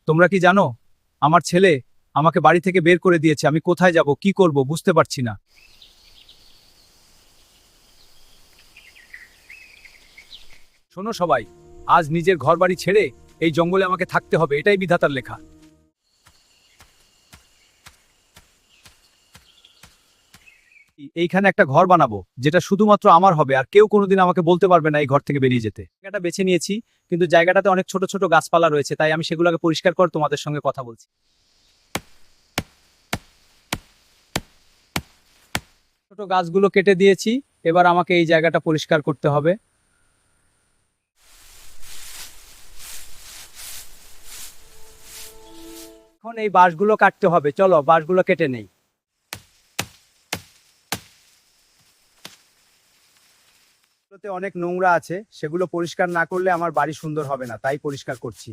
তোমরা কি জানো, আমার ছেলে আমাকে বাড়ি থেকে বের করে দিয়েছে। আমি কোথায় যাব, কি করব বুঝতে পারছি না। শোনো সবাই, আজ নিজের ঘরবাড়ি ছেড়ে এই জঙ্গলে আমাকে থাকতে হবে, এটাই বিধাতার লেখা। এইখানে একটা ঘর বানাবো, যেটা শুধুমাত্র আমার হবে, আর কেউ কোনোদিন আমাকে বলতে পারবে না এই ঘর থেকে বেরিয়ে যেতে। জায়গাটা বেছে নিয়েছি, কিন্তু জায়গাটাতে অনেক ছোট ছোট গাছপালা রয়েছে, তাই আমি সেগুলোকে পরিষ্কার করে তোমাদের সঙ্গে কথা বলছি। ছোট গাছগুলো কেটে দিয়েছি, এবার আমাকে এই জায়গাটা পরিষ্কার করতে হবে। এখন এই বাঁশগুলো কাটতে হবে, চলো বাঁশগুলো কেটে নেই। এগুলোতে অনেক নোংরা আছে, সেগুলো পরিষ্কার না করলে আমার বাড়ি সুন্দর হবে না, তাই পরিষ্কার করছি।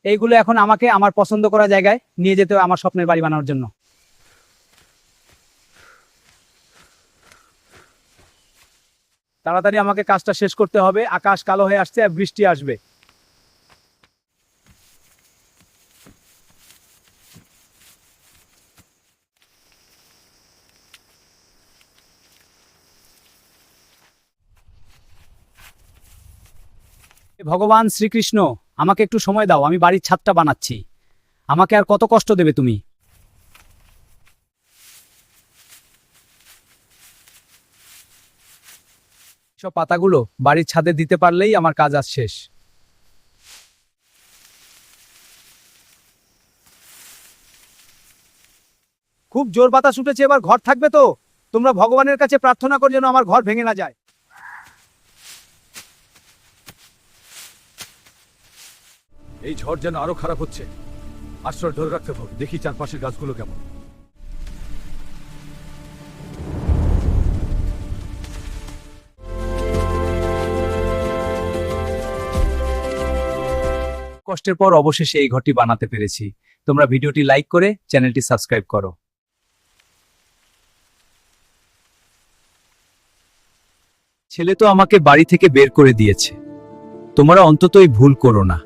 এইগুলো এখন আমাকে আমার পছন্দ করা জায়গায় নিয়ে যেতে হবে, আমার স্বপ্নের বাড়ি বানানোর জন্য। তাড়াতাড়ি আমাকে কাজটা শেষ করতে হবে, আকাশ কালো হয়ে আসছে আর বৃষ্টি আসবে। ভগবান শ্রীকৃষ্ণ, আমাকে একটু সময় দাও, আমি বাড়ির ছাদটা বানাচ্ছি। আমাকে আর কত কষ্ট দেবে তুমি? সব পাতাগুলো বাড়ির ছাদে দিতে পারলেই আমার কাজ আজ শেষ। খুব জোর বাতাস উঠেছে, এবার ঘর থাকবে তো? তোমরা ভগবানের কাছে প্রার্থনা করো যেন আমার ঘর ভেঙে না যায়। এই ঝড় যেন আরো খারাপ হচ্ছে। আশ্রয় ধরে রাখতে হবে, দেখি চারপাশের গাছগুলো কেমন। কষ্টের পর অবশেষে এই ঘরটি বানাতে পেরেছি। তোমরা ভিডিওটি লাইক করে চ্যানেলটি সাবস্ক্রাইব করো। ছেলে তো আমাকে বাড়ি থেকে বের করে দিয়েছে, তোমরা অন্তত এই ভুল করো না।